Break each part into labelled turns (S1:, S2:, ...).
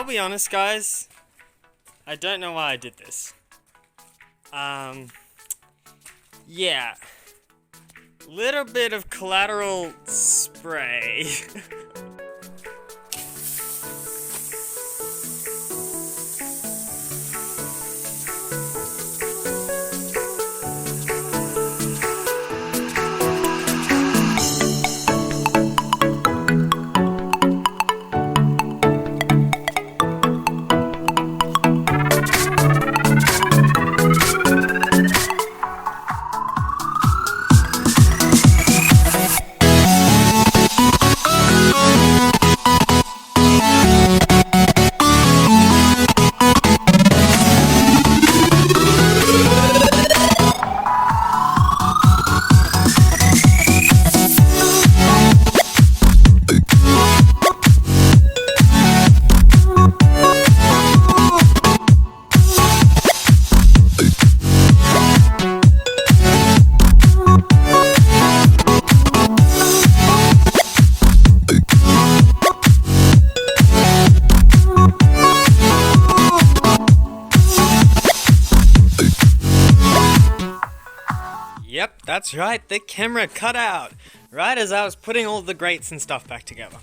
S1: be honest, guys. I don't know why I did this. Yeah. Little bit of collateral spray. Yep, that's right, the camera cut out right as I was putting all the grates and stuff back together.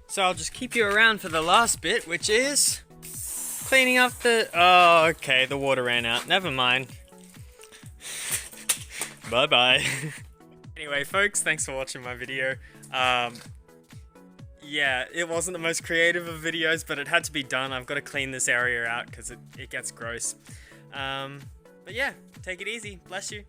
S1: So I'll just keep you around for the last bit, which is cleaning up the... Oh, okay, the water ran out. Never mind. Bye-bye. Anyway, folks, thanks for watching my video. Yeah, it wasn't the most creative of videos, but it had to be done. I've got to clean this area out because it gets gross. But yeah, take it easy. Bless you.